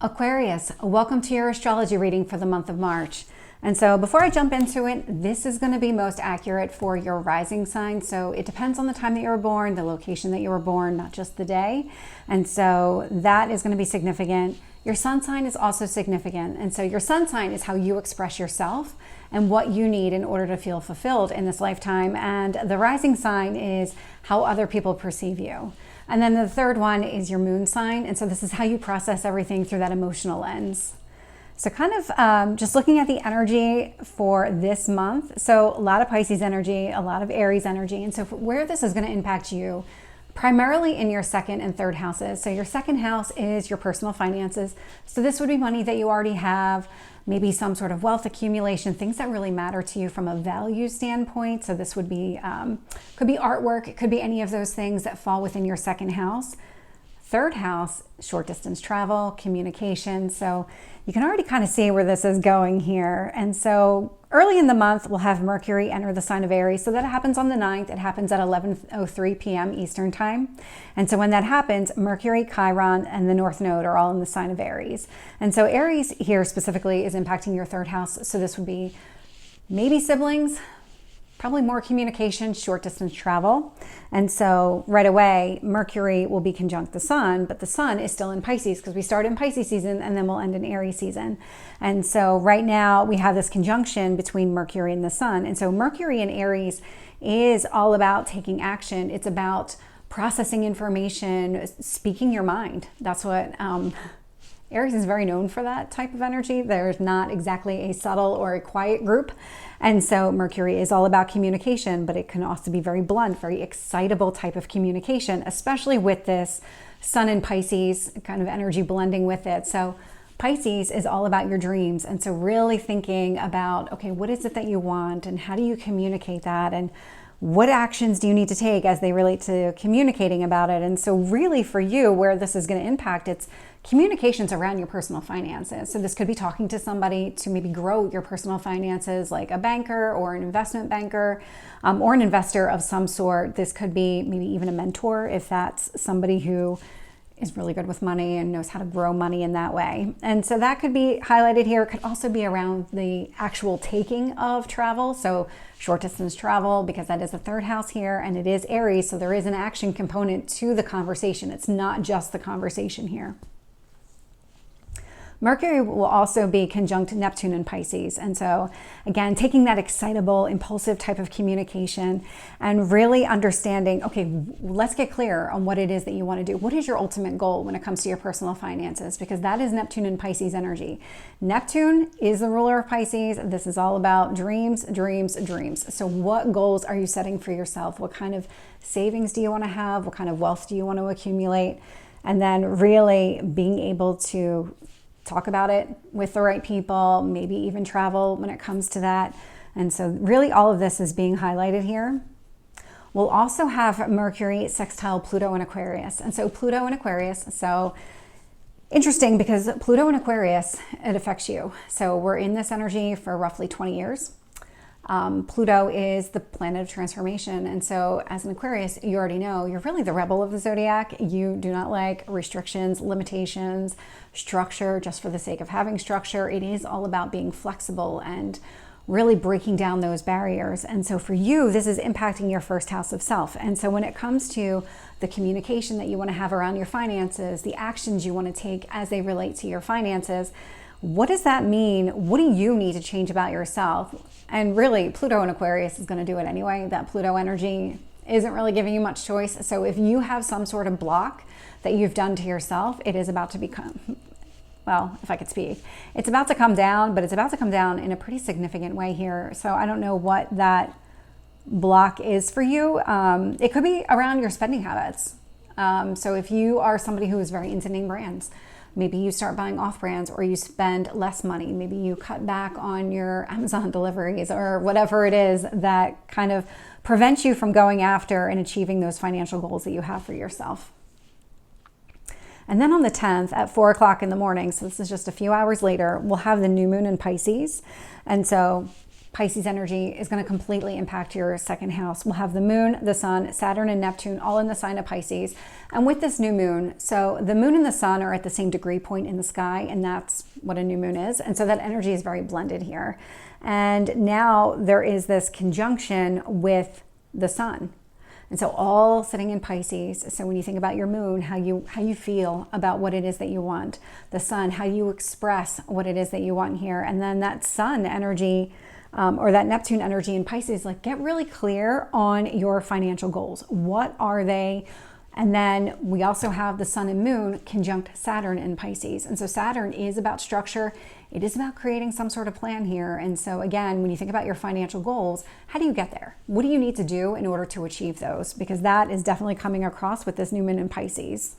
Aquarius, welcome to your astrology reading for the month of March. And so before I jump into it, this is going to be most accurate for your rising sign. So it depends on the time that you were born, the location that you were born, not just the day. And so that is going to be significant. Your sun sign is also significant. And so your sun sign is how you express yourself and what you need in order to feel fulfilled in this lifetime. And the rising sign is how other people perceive you. And then the third one is your moon sign. And so this is how you process everything through that emotional lens. So kind of just looking at the energy for this month. So a lot of Pisces energy, a lot of Aries energy. And so where this is going to impact you, primarily in your second and third houses. So your second house is your personal finances. So this would be money that you already have, maybe some sort of wealth accumulation, things that really matter to you from a value standpoint. So this would be, could be artwork, it could be any of those things that fall within your second house. Third house, short distance travel, communication. So you can already kind of see where this is going here. And so early in the month, we'll have Mercury enter the sign of Aries. So that happens on the 9th. It happens at 11:03 p.m. Eastern time. And so when that happens, Mercury, Chiron, and the North Node are all in the sign of Aries. And so Aries here specifically is impacting your third house. So this would be maybe siblings, probably more communication, short distance travel. And so right away, Mercury will be conjunct the sun, but the sun is still in Pisces because we start in Pisces season and then we'll end in Aries season. And so right now we have this conjunction between Mercury and the sun. And so Mercury in Aries is all about taking action. It's about processing information, speaking your mind. That's what Aries is very known for, that type of energy. There's not exactly a subtle or a quiet group. And so Mercury is all about communication, but it can also be very blunt, very excitable type of communication, especially with this sun in Pisces kind of energy blending with it. So Pisces is all about your dreams. And so really thinking about, okay, what is it that you want and how do you communicate that? And what actions do you need to take as they relate to communicating about it? And so really for you, where this is going to impact, it's communications around your personal finances. So this could be talking to somebody to maybe grow your personal finances, like a banker or an investment banker, or an investor of some sort. This could be maybe even a mentor if that's somebody who is really good with money and knows how to grow money in that way. And so that could be highlighted here. It could also be around the actual taking of travel. So short distance travel, because that is the third house here and it is Aries. So there is an action component to the conversation. It's not just the conversation here. Mercury will also be conjunct Neptune in Pisces. And so again, taking that excitable, impulsive type of communication and really understanding, okay, let's get clear on what it is that you want to do. What is your ultimate goal when it comes to your personal finances? Because that is Neptune in Pisces energy. Neptune is the ruler of Pisces. This is all about dreams, dreams, dreams. So what goals are you setting for yourself? What kind of savings do you want to have? What kind of wealth do you want to accumulate? And then really being able to talk about it with the right people, maybe even travel when it comes to that. And so really all of this is being highlighted here. We'll also have Mercury sextile Pluto in Aquarius. And so Pluto in Aquarius, so interesting because Pluto in Aquarius, it affects you. So we're in this energy for roughly 20 years. Pluto is the planet of transformation. And so as an Aquarius, you already know you're really the rebel of the Zodiac. You do not like restrictions, limitations, structure just for the sake of having structure. It is all about being flexible and really breaking down those barriers. And so for you, this is impacting your first house of self. And so when it comes to the communication that you want to have around your finances, the actions you want to take as they relate to your finances, what does that mean? What do you need to change about yourself? And really, Pluto in Aquarius is going to do it anyway. That Pluto energy isn't really giving you much choice. So if you have some sort of block that you've done to yourself, it is about to become, well, if I could speak, it's about to come down, but it's about to come down in a pretty significant way here. So I don't know what that block is for you. It could be around your spending habits. So if you are somebody who is very into name brands, maybe you start buying off brands or you spend less money. Maybe you cut back on your Amazon deliveries or whatever it is that kind of prevents you from going after and achieving those financial goals that you have for yourself. And then on the 10th at 4 o'clock in the morning, so this is just a few hours later, we'll have the new moon in Pisces. And so Pisces energy is going to completely impact your second house. We'll have the moon, the sun, Saturn, and Neptune all in the sign of Pisces. And with this new moon, so the moon and the sun are at the same degree point in the sky, and that's what a new moon is. And so that energy is very blended here. And now there is this conjunction with the sun. And so all sitting in Pisces. So when you think about your moon, how you feel about what it is that you want, the sun, how you express what it is that you want here. And then that sun energy, or that Neptune energy in Pisces, like get really clear on your financial goals. What are they? And then we also have the sun and moon conjunct Saturn in Pisces. And so Saturn is about structure. It is about creating some sort of plan here. And so again, when you think about your financial goals, how do you get there? What do you need to do in order to achieve those? Because that is definitely coming across with this new moon in Pisces.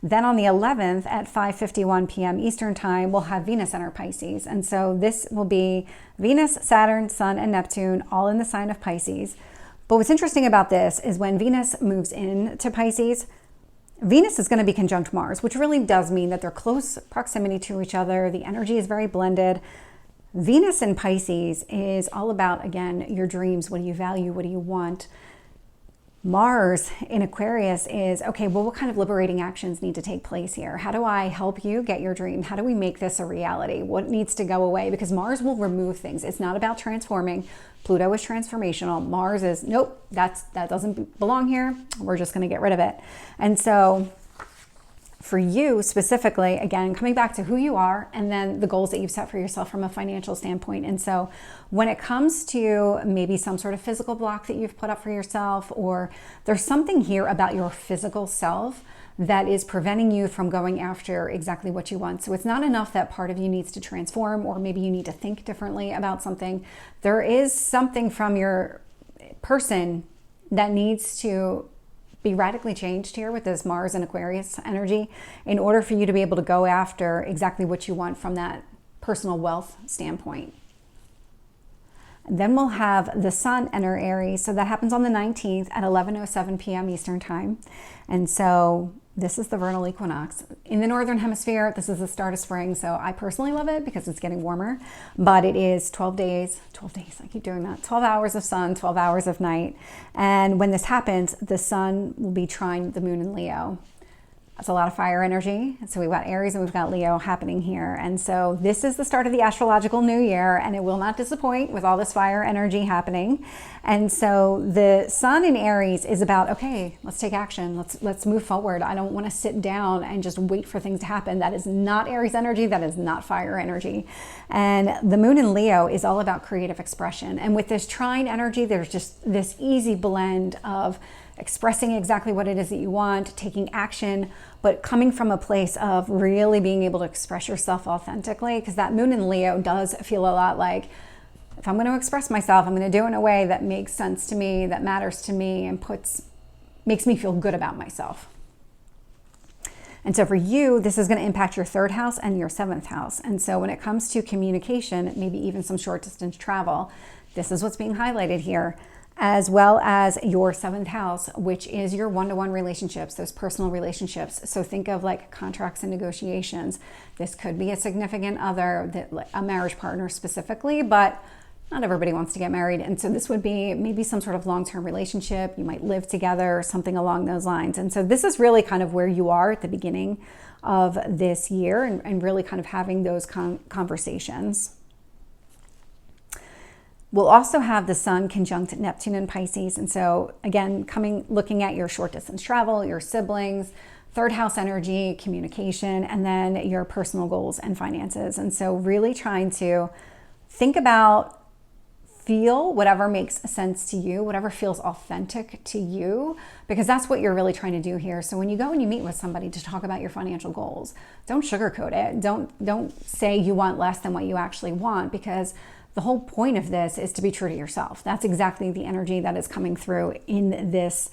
Then on the 11th at 5:51 p.m. Eastern time, we'll have Venus enter Pisces. And so this will be Venus, Saturn, Sun, and Neptune all in the sign of Pisces. But what's interesting about this is when Venus moves into Pisces, Venus is going to be conjunct Mars, which really does mean that they're close proximity to each other. The energy is very blended. Venus in Pisces is all about, again, your dreams. What do you value? What do you want? Mars in Aquarius is, okay, well, what kind of liberating actions need to take place here? How do I help you get your dream? How do we make this a reality? What needs to go away? Because Mars will remove things. It's not about transforming. Pluto is transformational. Mars is, nope, that doesn't belong here. We're just going to get rid of it. And so for you specifically, again, coming back to who you are and then the goals that you've set for yourself from a financial standpoint. And so when it comes to maybe some sort of physical block that you've put up for yourself, or there's something here about your physical self that is preventing you from going after exactly what you want. So it's not enough that part of you needs to transform, or maybe you need to think differently about something. There is something from your person that needs to be radically changed here with this Mars and Aquarius energy in order for you to be able to go after exactly what you want from that personal wealth standpoint. Then we'll have the sun enter Aries. So that happens on the 19th at 11:07 p.m. Eastern time. And so this is the vernal equinox. In the Northern Hemisphere, this is the start of spring. So I personally love it because it's getting warmer, but it is 12 days, I keep doing that, 12 hours of sun, 12 hours of night. And when this happens, the sun will be trine the moon in Leo. That's a lot of fire energy. So we've got Aries and we've got Leo happening here. And so this is the start of the astrological new year, and it will not disappoint with all this fire energy happening. And so the sun in Aries is about, okay, let's take action. Let's move forward. I don't want to sit down and just wait for things to happen. That is not Aries energy. That is not fire energy. And the moon in Leo is all about creative expression. And with this trine energy, there's just this easy blend of expressing exactly what it is that you want, taking action, but coming from a place of really being able to express yourself authentically, because that moon in Leo does feel a lot like, if I'm going to express myself, I'm going to do it in a way that makes sense to me, that matters to me, and makes me feel good about myself. And so for you, this is going to impact your third house and your seventh house. And so when it comes to communication, maybe even some short distance travel, this is what's being highlighted here, as well as your seventh house, which is your one-to-one relationships, those personal relationships. So think of like contracts and negotiations. This could be a significant other, a marriage partner specifically, but not everybody wants to get married. And so this would be maybe some sort of long-term relationship. You might live together, something along those lines. And so this is really kind of where you are at the beginning of this year, and really kind of having those conversations. We'll also have the sun conjunct Neptune in Pisces. And so again, looking at your short distance travel, your siblings, third house energy, communication, and then your personal goals and finances. And so really trying to think about, feel whatever makes sense to you, whatever feels authentic to you, because that's what you're really trying to do here. So when you go and you meet with somebody to talk about your financial goals, don't sugarcoat it. Don't say you want less than what you actually want, because the whole point of this is to be true to yourself. That's exactly the energy that is coming through in this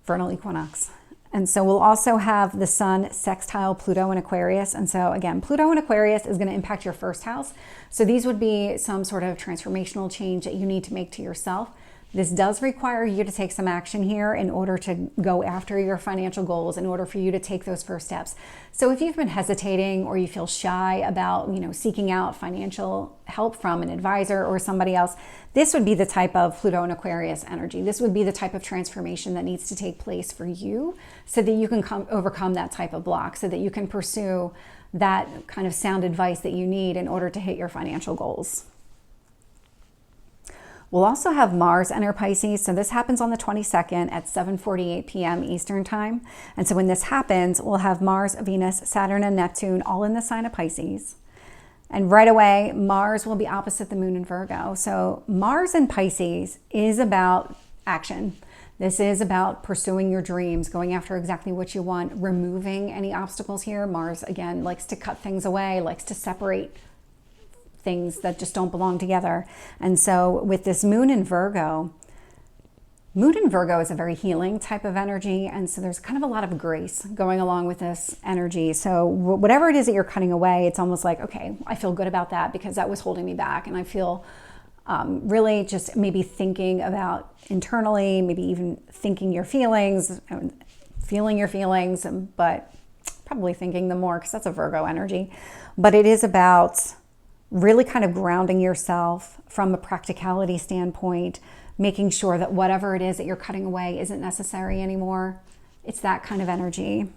vernal equinox. And so we'll also have the sun sextile Pluto in Aquarius. And so again, Pluto in Aquarius is going to impact your first house. So these would be some sort of transformational change that you need to make to yourself. This does require you to take some action here in order to go after your financial goals, in order for you to take those first steps. So if you've been hesitating or you feel shy about, seeking out financial help from an advisor or somebody else, this would be the type of Pluto and Aquarius energy. This would be the type of transformation that needs to take place for you so that you can overcome that type of block, so that you can pursue that kind of sound advice that you need in order to hit your financial goals. We'll also have Mars enter Pisces. So this happens on the 22nd at 7:48 p.m. Eastern time. And so when this happens, we'll have Mars, Venus, Saturn, and Neptune all in the sign of Pisces. And right away, Mars will be opposite the moon in Virgo. So Mars in Pisces is about action. This is about pursuing your dreams, going after exactly what you want, removing any obstacles here. Mars, again, likes to cut things away, likes to separate things that just don't belong together. And so with this moon in Virgo is a very healing type of energy. And so there's kind of a lot of grace going along with this energy. So whatever it is that you're cutting away, it's almost like, okay, I feel good about that because that was holding me back. And I feel really just maybe thinking about internally, maybe even thinking your feelings, feeling your feelings, but probably thinking them more because that's a Virgo energy. But it is about really kind of grounding yourself from a practicality standpoint, making sure that whatever it is that you're cutting away isn't necessary anymore. It's that kind of energy.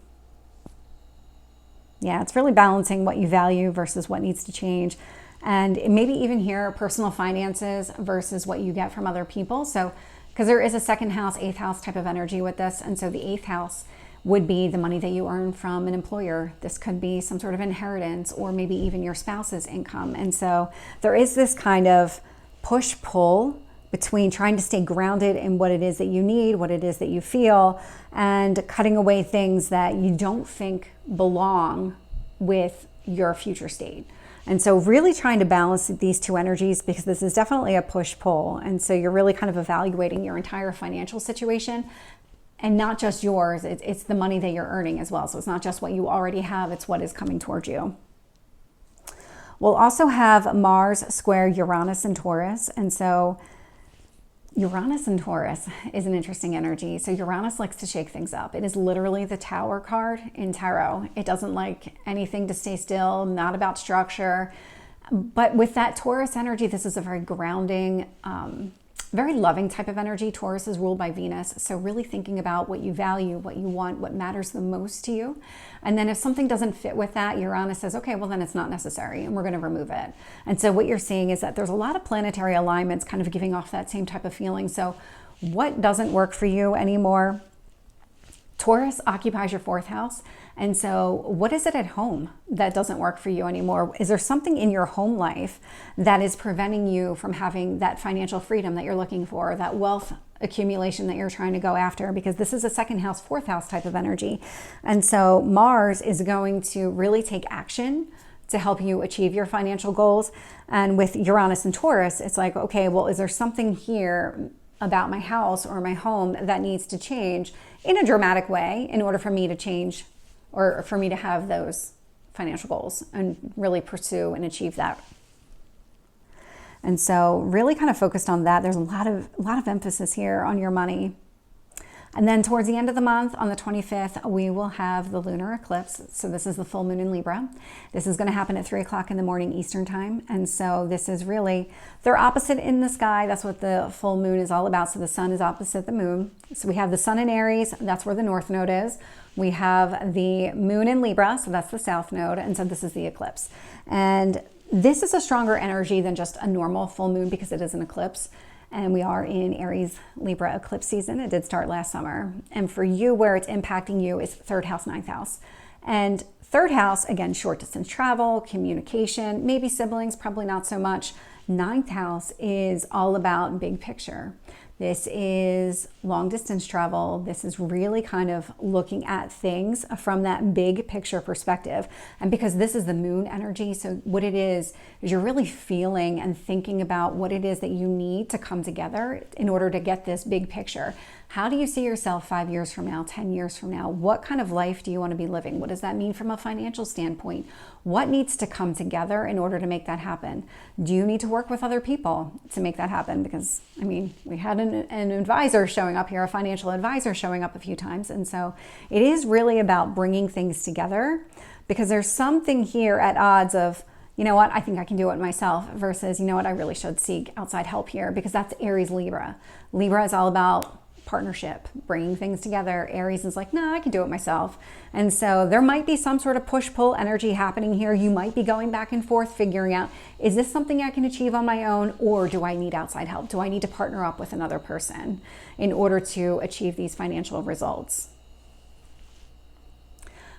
Yeah, it's really balancing what you value versus what needs to change. And maybe even here, personal finances versus what you get from other people. So, because there is a second house, eighth house type of energy with this. And so the eighth house would be the money that you earn from an employer. This could be some sort of inheritance or maybe even your spouse's income. And so there is this kind of push-pull between trying to stay grounded in what it is that you need, what it is that you feel, and cutting away things that you don't think belong with your future state. And so really trying to balance these two energies, because this is definitely a push-pull. And so you're really kind of evaluating your entire financial situation, and not just yours, it's the money that you're earning as well. So it's not just what you already have, it's what is coming towards you. We'll also have Mars square Uranus and Taurus. And so Uranus and Taurus is an interesting energy. So Uranus likes to shake things up. It is literally the Tower card in tarot. It doesn't like anything to stay still, not about structure. But with that Taurus energy, this is a very grounding, very loving type of energy. Taurus is ruled by Venus. So really thinking about what you value, what you want, what matters the most to you. And then if something doesn't fit with that, Uranus says, okay, well then it's not necessary and we're going to remove it. And so what you're seeing is that there's a lot of planetary alignments kind of giving off that same type of feeling. So what doesn't work for you anymore? Taurus occupies your fourth house. And so what is it at home that doesn't work for you anymore? Is there something in your home life that is preventing you from having that financial freedom that you're looking for, that wealth accumulation that you're trying to go after? Because this is a second house, fourth house type of energy. And so Mars is going to really take action to help you achieve your financial goals. And with Uranus and Taurus, it's like, okay, well, is there something here about my house or my home that needs to change in a dramatic way in order for me to change, or for me to have those financial goals and really pursue and achieve that. And so really kind of focused on that. There's a lot of emphasis here on your money. And then towards the end of the month, on the 25th, we will have the lunar eclipse. So this is the full moon in Libra. This is going to happen at 3 o'clock in the morning Eastern time. And so this is really, they're opposite in the sky. That's what the full moon is all about. So the sun is opposite the moon. So we have the sun in Aries. That's where the north node is. We have the moon in Libra. So that's the south node. And so this is the eclipse. And this is a stronger energy than just a normal full moon because it is an eclipse. And we are in Aries Libra eclipse season. It did start last summer. And for you, where it's impacting you is third house, ninth house. And third house, again, short distance travel, communication, maybe siblings, probably not so much. Ninth house is all about big picture. This is long distance travel. This is really kind of looking at things from that big picture perspective. And because this is the moon energy, so what it is you're really feeling and thinking about what it is that you need to come together in order to get this big picture. How do you see yourself 5 years from now, 10 years from now? What kind of life do you want to be living? What does that mean from a financial standpoint? What needs to come together in order to make that happen? Do you need to work with other people to make that happen? Because, I mean, we had an advisor showing up here, a financial advisor showing up a few times. And so it is really about bringing things together, because there's something here at odds of, you know what, I think I can do it myself, versus, you know what, I really should seek outside help here, because that's Aries Libra. Libra is all about partnership, bringing things together. Aries is like, no, I can do it myself. And so there might be some sort of push-pull energy happening here. You might be going back and forth, figuring out, is this something I can achieve on my own, or do I need outside help? Do I need to partner up with another person in order to achieve these financial results?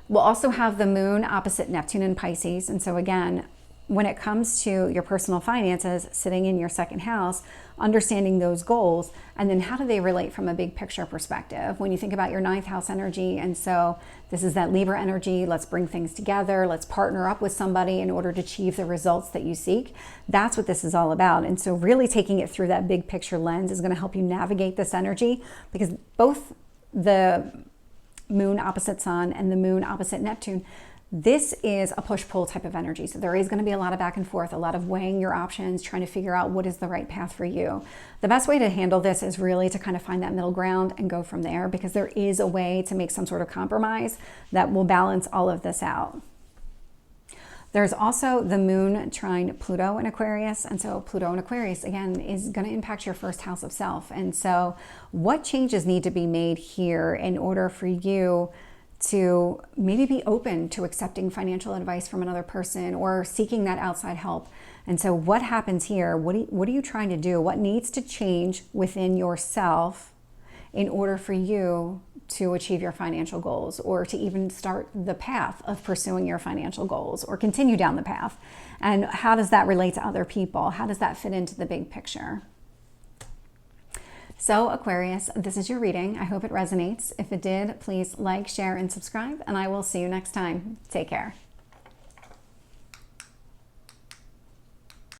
We'll also have the moon opposite Neptune in Pisces. And so again, when it comes to your personal finances sitting in your second house, understanding those goals, and then how do they relate from a big picture perspective? When you think about your ninth house energy, and so this is that Libra energy, let's bring things together, let's partner up with somebody in order to achieve the results that you seek. That's what this is all about. And so really taking it through that big picture lens is going to help you navigate this energy, because both the moon opposite Sun and the moon opposite Neptune, this is a push-pull type of energy. So there is going to be a lot of back and forth, a lot of weighing your options, trying to figure out what is the right path for you. The best way to handle this is really to kind of find that middle ground and go from there, because there is a way to make some sort of compromise that will balance all of this out. There's also the moon trine Pluto in Aquarius. And so Pluto in Aquarius, again, is going to impact your first house of self. And so what changes need to be made here in order for you to maybe be open to accepting financial advice from another person or seeking that outside help? And so what happens here? What are you trying to do? What needs to change within yourself in order for you to achieve your financial goals, or to even start the path of pursuing your financial goals, or continue down the path? And how does that relate to other people? How does that fit into the big picture? So Aquarius, this is your reading. I hope it resonates. If it did, please like, share, and subscribe, and I will see you next time. Take care.